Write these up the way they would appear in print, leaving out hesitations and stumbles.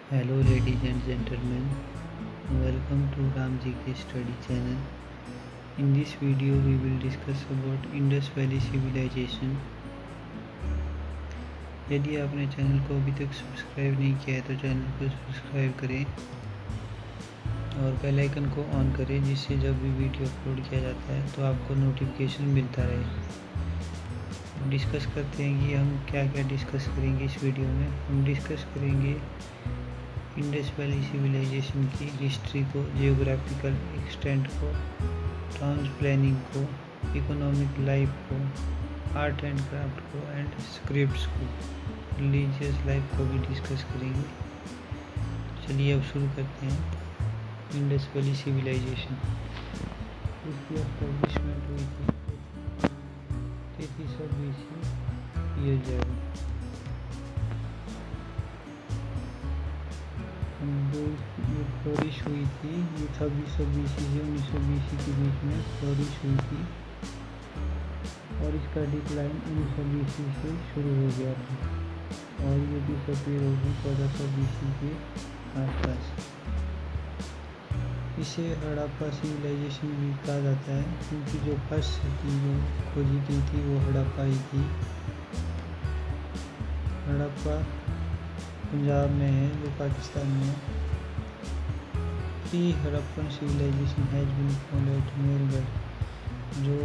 Hello ladies and gentlemen, welcome to Ramji K Study channel. In this video we will discuss about Indus Valley Civilization. यदि आपने channel को अभी तक subscribe नहीं किया है तो चैनल को सब्सक्राइब करें और बेल आइकन को ऑन करें, जिससे जब भी वीडियो अपलोड किया जाता है तो आपको नोटिफिकेशन मिलता रहे। डिस्कस करते हैं कि हम क्या क्या डिस्कस करेंगे इस वीडियो में। हम डिस्कस करेंगे इंडस वैली सिविलाइजेशन की हिस्ट्री को, जियोग्राफिकल एक्सटेंट को, टाउन प्लानिंग को, इकोनॉमिक लाइफ को, आर्ट एंड क्राफ्ट को एंड स्क्रिप्ट्स को, रिलीजियस लाइफ को भी डिस्कस करेंगे। चलिए अब शुरू करते हैं। इंडस वैली सिविलाइजेशन, इसकी एस्टेब्लिशमेंट हुई थी 3300 BC ईयर जाएगा। जो फ्लोरिश हुई थी ये 2600 BC से 1900 BC के बीच में फ्लोरिश हुई थी और इसका डिक्लाइन 1900 BC से शुरू हो गया था और ये डिसअपीयर होगी 1400 BC के आसपास। इसे हड़प्पा सिविलाइजेशन भी कहा जाता है क्योंकि जो फर्स्ट सिटी जो खोजी गई थी वो हड़प्पा ही थी। हड़प्पा पंजाब में है, जो पाकिस्तान में है। Pre Harappan civilisation has been found at Mehrgarh. जो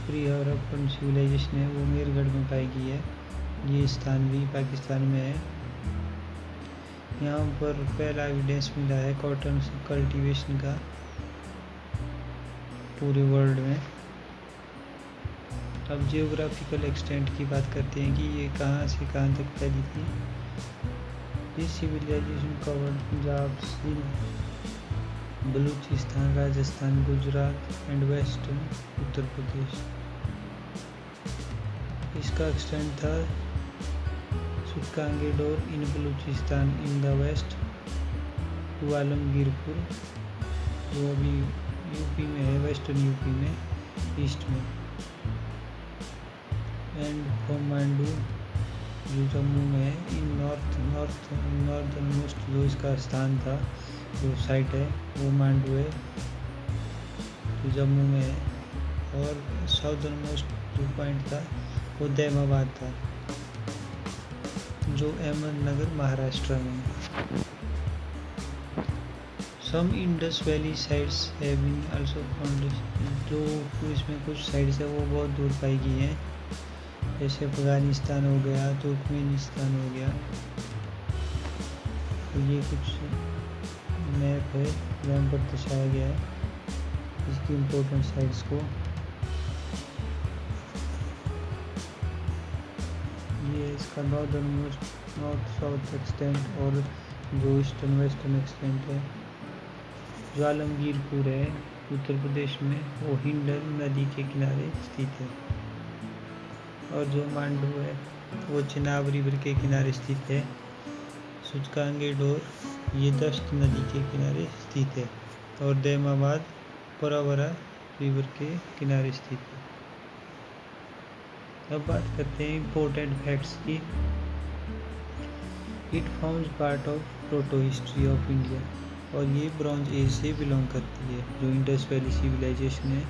प्री हड़प्पन सिविलाइजेशन है वो मेरगढ़ में पाई गई है। ये स्थान भी पाकिस्तान में है। यहाँ पर पहला एविडेंस मिला है कॉटन कल्टीवेशन का पूरे वर्ल्ड में। अब जियोग्राफिकल एक्सटेंट की बात करते हैं कि ये कहाँ से कहाँ तक फैली थी। This civilisation covered Punjab, Sindh, Balochistan, Rajasthan, Gujarat and western Uttar Pradesh. इसका एक्सटेंट था Sutkagendor in Balochistan in the west to Alamgirpur, जो अभी यूपी में है, वेस्टर्न यूपी में, ईस्ट में, एंड फ्रॉम मांडू जो जम्मू में है, इन नॉर्दर्न मोस्ट जो इसका स्थान था, जो साइट है वो मांडू है जो जम्मू में है, और साउदर्न मोस्ट जो पॉइंट था वो दैमाबाद था जो अहमदनगर महाराष्ट्र में है। Some Indus valley sites have been also found. जो इसमें कुछ साइट्स है वो बहुत दूर पाई गई हैं, जैसे अफगानिस्तान हो गया, तुर्कमेनिस्तान हो गया। तो ये कुछ मैप है जहाँ पर दर्शाया गया है इसकी इम्पोर्टेंट साइट्स को। ये इसका नॉर्थ साउथ एक्सटेंट और जो ईस्टर्न वेस्टर्न एक्सटेंट है। जो आलमगीरपुर है उत्तर प्रदेश में, वो हिंडन नदी के किनारे स्थित है, और जो मांडू है वो चिनाब रिवर के किनारे स्थित है। सुचकांगेडोर ये दस्त नदी के किनारे स्थित है, और दैमाबाद पोरावरा रिवर के किनारे स्थित है। अब बात करते हैं इम्पोर्टेंट फैक्ट्स की। It forms part of proto history of India, और ये ब्रॉन्ज एज से बिलोंग करती है। जो इंडस वैली सिविलाइजेशन है,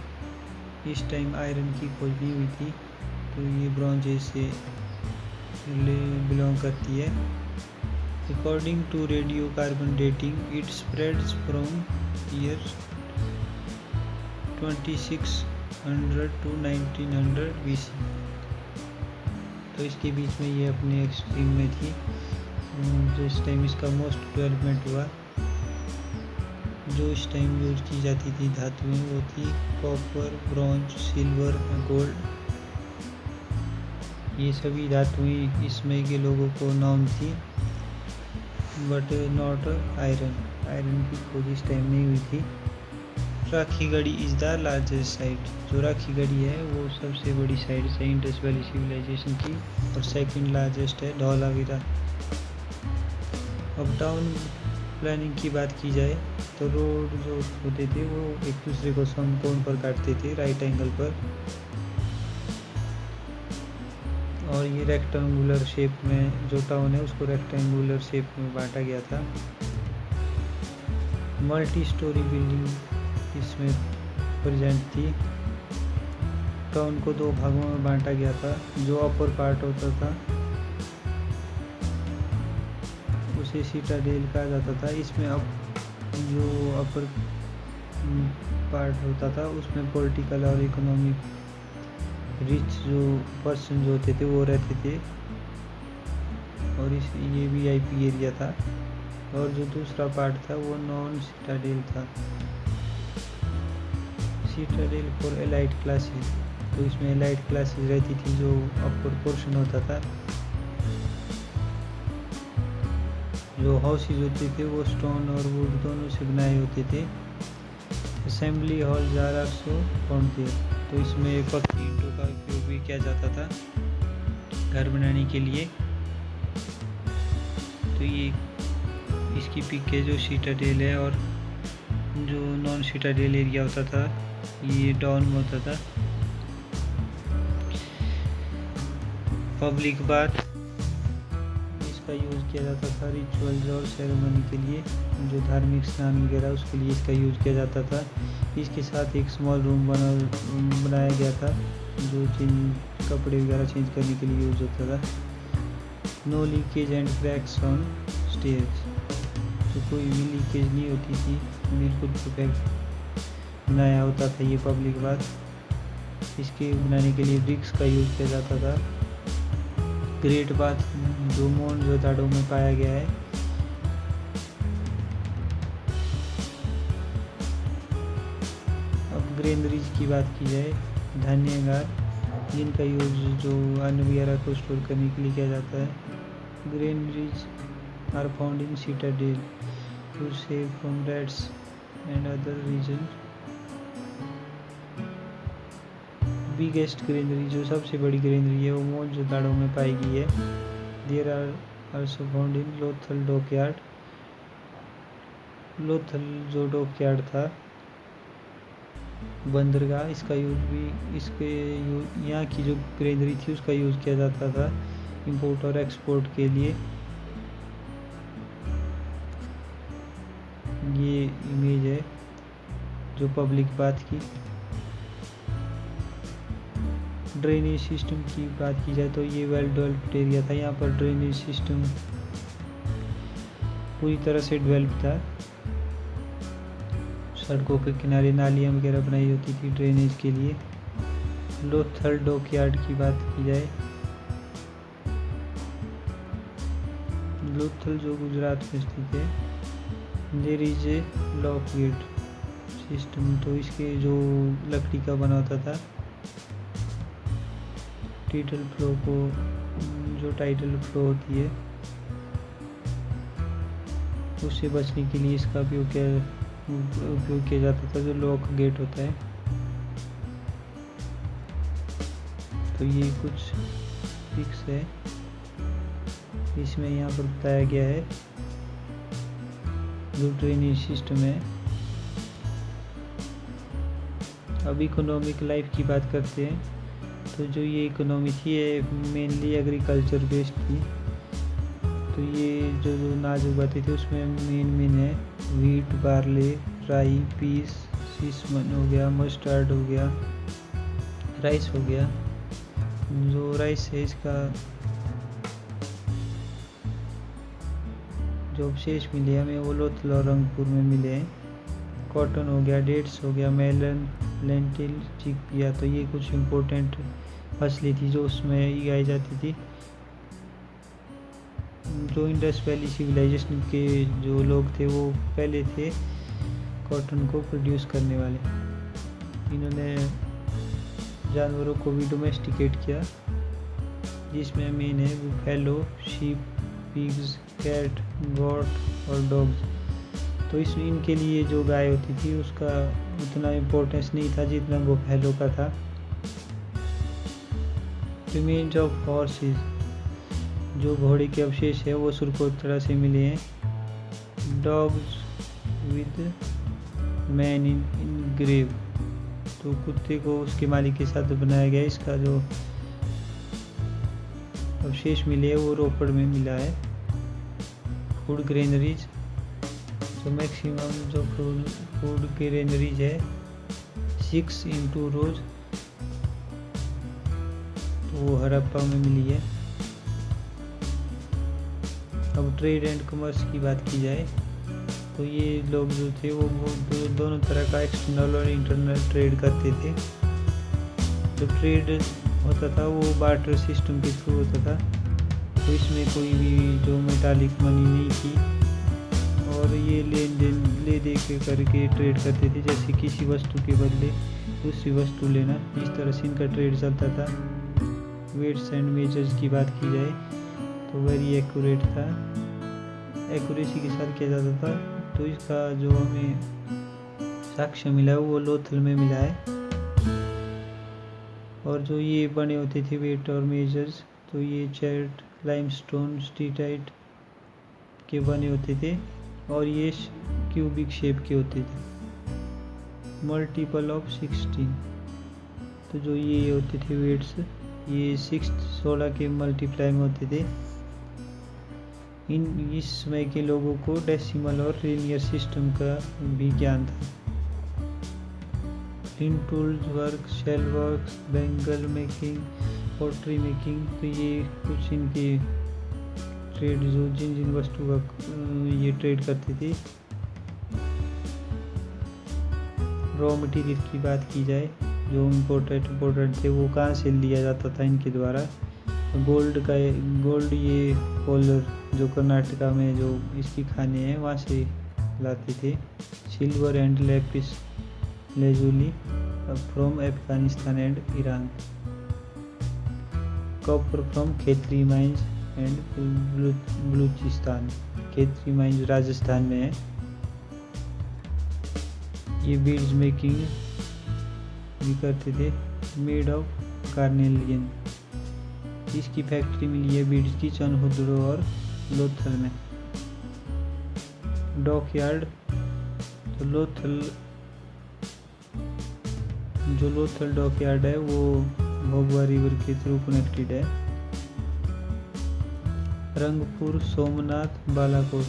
इस टाइम आयरन की खोज नहीं हुई थी, तो ये ब्रॉन्ज एज से बिलोंग करती है। According to radio carbon dating, it spreads from year 2600 to 1900 BC। तो इसके बीच में ये अपने एक्सट्रीम में थी। जिस टाइम इसका मोस्ट डेवलपमेंट हुआ, जो इस टाइम यूज की जाती थी धातुएं वो थी कॉपर, ब्रॉन्ज, सिल्वर, गोल्ड। ये सभी धातुएं इसमें के लोगों को नॉन थी, बट नॉट आयरन। आयरन की खोज इस टाइम नहीं हुई थी। Rakhigarhi is the largest site. जो राखीगढ़ी है वो सबसे बड़ी साइट है इंडस वैली सिविलाइजेशन की, और सेकंड लार्जेस्ट है धौलावीरा। अब टाउन प्लानिंग की बात की जाए तो रोड जो होते थे वो एक दूसरे को समकोण पर काटते थे, राइट एंगल पर। और ये रेक्टेंगुलर शेप में जो टाउन है उसको रेक्टेंगुलर शेप में बांटा गया था। मल्टी स्टोरी बिल्डिंग इसमें प्रेजेंट थी। टाउन को 2 भागों में बांटा गया था। जो अपर पार्ट होता था उसे सिटाडेल कहा जाता था। इसमें अब जो अपर पार्ट होता था उसमें पॉलिटिकल और इकोनॉमिक रिच जो पर्सन जो होते थे वो रहते थे, और ये VIP एरिया था। और जो दूसरा पार्ट था वो नॉन सिटाडेल था, सिटाडेल फॉर एलाइट क्लासेस। तो इसमें एलाइट क्लासेस रहती थी। जो अपर पोर्शन होता था, जो हाउसेज होते थे वो स्टोन और वुड दोनों से बनाए होते थे। असेंबली हॉल 1800 पाउंड थे। तो इसमें पक्की ईंटों का उपयोग भी किया जाता था घर बनाने के लिए। तो ये इसकी पिक है जो सिटाडेल है, और जो नॉन सिटाडेल एरिया होता था ये डाउन में होता था। पब्लिक बाथ इसका यूज़ किया जाता था रिचुअल्स और सेरेमनी के लिए। जो धार्मिक स्नान वगैरह उसके लिए इसका यूज़ किया जाता था। इसके साथ एक स्मॉल रूम बनाया गया था जो कपड़े वगैरह चेंज करने के लिए यूज़ होता था। No leakage and cracks on stage, तो कोई भी लीकेज नहीं होती थी, बिल्कुल परफेक्ट बनाया होता था ये पब्लिक बाथ। इसके बनाने के लिए ब्रिक्स का यूज़ किया जाता था। ग्रेट बाथ जो मोहनजोदाड़ो में पाया गया है। अब ग्रेनरीज की बात की जाए, धान्यागार जिनका यूज जो अन्न वगैरह को स्टोर करने के लिए किया जाता है। Granaries are found in citadel to save from rats and other reason. Biggest granary जो सबसे बड़ी ग्रेनरी है वो मोहनजोदाड़ो में पाई गई है। There are also found in Lothal dockyard. Lothal जो डॉकयार्ड था बंदरगाह, इसका यूज भी यहाँ की जो ग्रेनरी थी उसका यूज़ किया जाता था इंपोर्ट और एक्सपोर्ट के लिए। ये इमेज है जो पब्लिक बाथ की। ड्रेनेज सिस्टम की बात की जाए तो ये वेल डेवलप्ड एरिया था। यहाँ पर ड्रेनेज सिस्टम पूरी तरह से डेवलप था। सड़कों के किनारे नालियाँ वगैरह बनाई होती थी ड्रेनेज के लिए। लोथल डॉकयार्ड की बात की जाए, लोथल जो गुजरात में स्थित है। There is a lock gate system, तो इसके जो लकड़ी का बना होता था। टाइडल फ्लो को जो टाइडल फ्लो होती है उससे बचने के लिए इसका उपयोग किया जाता था, जो लॉक गेट होता है। तो ये कुछ पिक्स है इसमें यहाँ पर बताया गया है जो ड्रेनेज सिस्टम है। अब इकोनॉमिक लाइफ की बात करते हैं। तो जो ये इकोनॉमी थी ये मेनली एग्रीकल्चर बेस्ड थी। तो ये जो अनाज उगाते थे उसमें मेन है वीट, बार्ले, राई, पीस, सीसमन हो गया, मस्टर्ड हो गया, राइस हो गया। जो राइस है इसका जो अवशेष मिले हमें वो लोथल और रंगपुर में मिले हैं। कॉटन हो गया, डेट्स हो गया, मेलन, लेंटिल, चिकपिया। तो ये कुछ इम्पोर्टेंट फसलें थी जो उसमें उगाई जाती थी। जो इंडस वैली सिविलाइजेशन के जो लोग थे वो पहले थे कॉटन को प्रोड्यूस करने वाले। इन्होंने जानवरों को भी डोमेस्टिकेट किया जिसमें मेन है बुफेलो, शीप, पिग्स, कैट, गोट और डॉग्स। तो इसमें इनके लिए जो गाय होती थी उसका उतना इम्पोर्टेंस नहीं था जितना बुफेलो का था। रिमेन्स ऑफ हॉर्सेस जो घोड़े के अवशेष है वो सुरकोतरा से मिले हैं। Dogs with man in grave, तो कुत्ते को उसके मालिक के साथ बनाया गया। इसका जो अवशेष मिले हैं वो रोपड़ में मिला है। फूड ग्रेनरीज, तो मैक्सिमम जो फूड ग्रेनरीज है 6 इंटू रोज, तो वो हड़प्पा में मिली है। अब ट्रेड एंड कॉमर्स की बात की जाए तो ये लोग जो थे वो दोनों तरह का एक्सटर्नल और इंटरनल ट्रेड करते थे। जो ट्रेड होता था वो बार्टर सिस्टम के थ्रू होता था, तो इसमें कोई भी जो मेटालिक मनी नहीं थी और ये लेन देन ले दे के करके ट्रेड करते थे, जैसे किसी वस्तु के बदले दूसरी वस्तु लेना। इस तरह से इनका ट्रेड चलता था। वेट्स एंड मेजर्स की बात की जाए तो वेरी एक्यूरेट था, एक्यूरेसी के साथ किया जाता था। तो इसका जो हमें साक्ष्य मिला है वो लोथल में मिला है। और जो ये बने होते थे वेट और मेजर्स, तो ये चैट लाइमस्टोन स्टीटाइट के बने होते थे और ये क्यूबिक शेप के होते थे। मल्टीपल ऑफ 16, तो जो ये होते थे वेट्स, ये 16 के मल्टीप्लाई में होते थे। इस समय के लोगों को डेसिमल और लिनियर सिस्टम का भी ज्ञान था। In tools work, shell work, bangle making, pottery making, तो ये कुछ इनके ट्रेड जो जिन वस्तु का ये ट्रेड करते थे। रॉ मटेरियल की बात की जाए, जो इम्पोर्टेड थे वो कहाँ से लिया जाता था इनके द्वारा। गोल्ड ये कोलर जो कर्नाटका में जो इसकी खाने हैं वहाँ से लाते थे। Silver and lapis lazuli from Afghanistan and Iran. Copper from Khetri mines and Balochistan, Khetri mines Rajasthan में है। ये बीड्स मेकिंग भी करते थे, मेड ऑफ कार्नेलियन। इसकी फैक्ट्री मिली है बीड्स की चनहुद्रो और लोथल में। डॉकयार्ड, तो लोथल डॉकयार्ड है वो भोगवा रिवर के थ्रू कनेक्टेड है। रंगपुर, सोमनाथ, बालाकोट,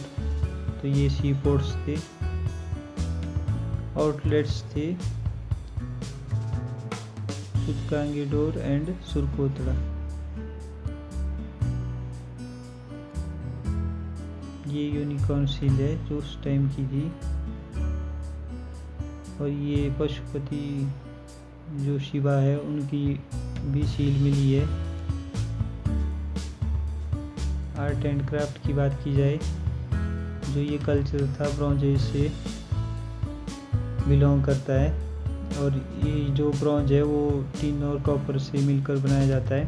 तो ये सी पोर्ट्स थे, आउटलेट्स थे। सुतकांगीडोर एंड सुरकोतड़ा, ये यूनिकॉर्न सील है जो उस टाइम की थी। और ये पशुपति जो शिवा है उनकी भी सील मिली है। आर्ट एंड क्राफ्ट की बात की जाए, जो ये कल्चर था ब्रॉन्ज एज से बिलोंग करता है। और ये जो ब्रॉन्ज है वो टिन और कॉपर से मिलकर बनाया जाता है।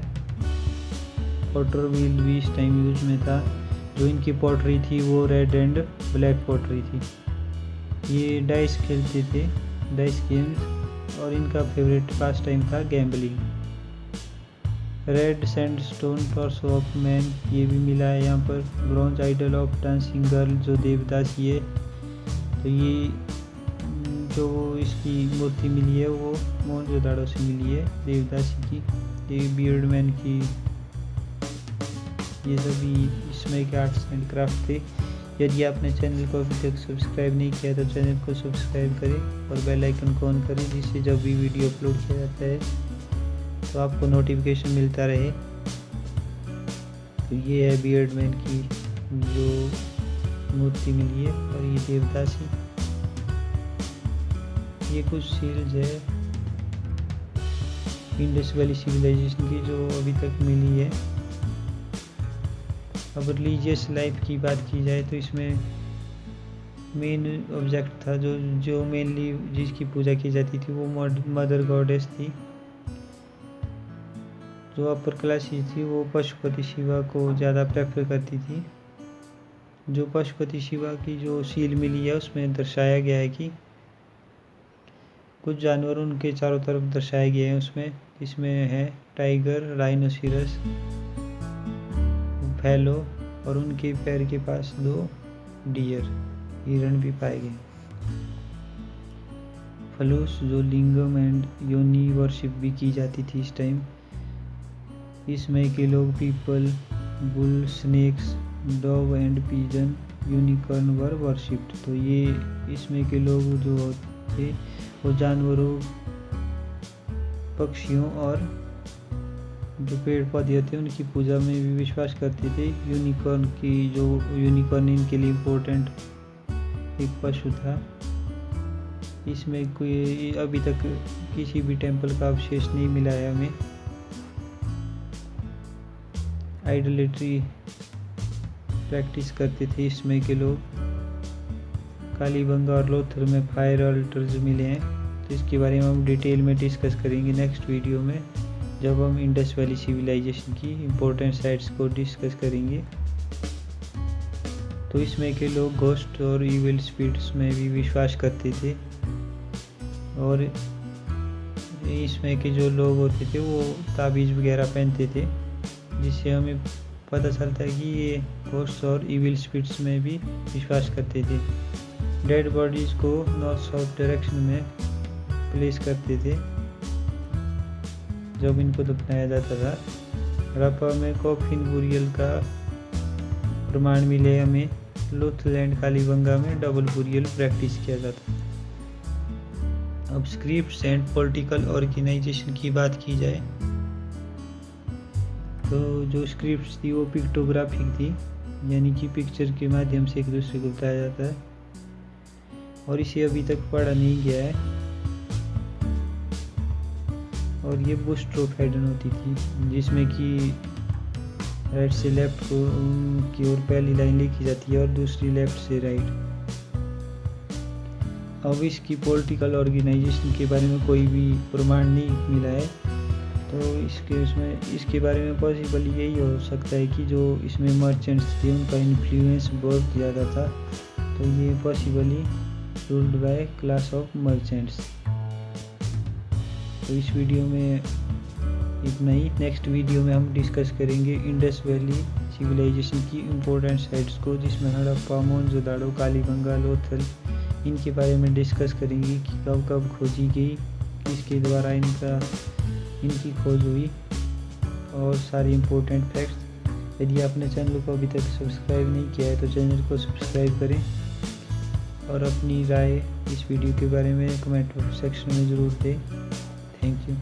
पॉटर व्हील भी इस टाइम यूज में था। जो इनकी पॉटरी थी वो रेड एंड ब्लैक पॉटरी थी। ये डाइस खेलते थे, डाइस गेम्स, और इनका फेवरेट पास टाइम था gambling. Red sandstone torso of man, ये भी मिला है यहाँ पर। Bronze idol of dancing girl जो देवदासी है, तो ये जो इसकी मूर्ति मिली है वो मोहनजोदाड़ो से मिली है देवदासी की। ये बियर्ड मैन की, ये सभी इसमें के आर्ट्स एंड क्राफ्ट थे। यदि आपने चैनल को अभी तक सब्सक्राइब नहीं किया तो चैनल को सब्सक्राइब करें और बेल आइकन को ऑन करें, जिससे जब भी वीडियो अपलोड किया जाता है तो आपको नोटिफिकेशन मिलता रहे। तो ये है बियर्ड मैन की जो मूर्ति मिली है, और ये देवदासी। ये कुछ सील्स है इंडस वैली सिविलाइजेशन की जो अभी तक मिली है। अब रिलीजियस लाइफ की बात की जाए तो इसमें मेन ऑब्जेक्ट था जो मेनली जिसकी पूजा की जाती थी वो मदर गॉडेस थी। जो अपर क्लासेस थी वो पशुपति शिवा को ज़्यादा प्रेफर करती थी। जो पशुपति शिवा की जो सील मिली है उसमें दर्शाया गया है कि कुछ जानवर उनके चारों तरफ दर्शाए गए हैं उसमें, इसमें है टाइगर, राइनोसिरस, फैलो, और उनके पैर के पास 2 डियर, हिरण भी पाए गए। फलूस, जो लिंगम एंड योनी वर्शिप भी की जाती थी इस टाइम। इसमें के लोग people, bull, snakes, dog and pigeon, unicorn were worshipped. तो ये इसमें के लोग जो थे वो जानवरों, पक्षियों और जो पेड़ पौधे होते हैं उनकी पूजा में भी विश्वास करते थे। यूनिकॉर्न इनके लिए इम्पोर्टेंट एक पशु था। इसमें कोई अभी तक किसी भी टेम्पल का अवशेष नहीं मिला है हमें। आइडोलेट्री प्रैक्टिस करते थे इसमें के लोग। कालीबंगा और लोथल में फायर अल्टर्स मिले हैं, तो इसके बारे में हम डिटेल में डिस्कस करेंगे नेक्स्ट वीडियो में, जब हम इंडस वैली सिविलाइजेशन की इम्पोर्टेंट साइट्स को डिस्कस करेंगे। तो इसमें के लोग घोस्ट और इविल स्पिरिट्स में भी विश्वास करते थे, और इसमें के जो लोग होते थे वो ताबीज़ वगैरह पहनते थे, जिससे हमें पता चलता है कि ये घोस्ट और इविल स्पिरिट्स में भी विश्वास करते थे। डेड बॉडीज़ को नॉर्थ साउथ डायरेक्शन में प्लेस करते थे जब इनको दफनाया जाता था। हड़प्पा में कॉफिन बुरियल का प्रमाण मिले हमें। लोथल एंड कालीबंगा में डबल बुरियल प्रैक्टिस किया जाता। अब स्क्रिप्ट्स एंड पॉलिटिकल ऑर्गेनाइजेशन की बात की जाए तो जो स्क्रिप्ट्स थी वो पिक्टोग्राफिक थी, यानी कि पिक्चर के माध्यम से एक दूसरे को बताया जाता है, और इसे अभी तक पढ़ा नहीं गया है। और ये बुस्ट्रोफेडन होती थी, जिसमें कि राइट से लेफ्ट की ओर पहली लाइन लिखी जाती है और दूसरी लेफ्ट से राइट। अब इसकी पॉलिटिकल ऑर्गेनाइजेशन के बारे में कोई भी प्रमाण नहीं मिला है, तो इसके बारे में पॉसिबल यही हो सकता है कि जो इसमें मर्चेंट्स थे उनका इन्फ्लुएंस बहुत ज़्यादा था, तो ये possibly ruled by class of merchants. तो इस वीडियो में इतना ही। नेक्स्ट वीडियो में हम डिस्कस करेंगे इंडस वैली सिविलाइजेशन की इम्पोर्टेंट साइट्स को, जिसमें हड़प्पा, मोहनजोदाड़ो, कालीबंगा, लोथल, इनके बारे में डिस्कस करेंगे कि कब कब खोजी गई, किसके द्वारा इनकी खोज हुई, और सारी इम्पोर्टेंट फैक्ट्स। यदि आपने चैनल को अभी तक सब्सक्राइब नहीं किया है तो चैनल को सब्सक्राइब करें, और अपनी राय इस वीडियो के बारे में कमेंट सेक्शन में ज़रूर दें। Thank you.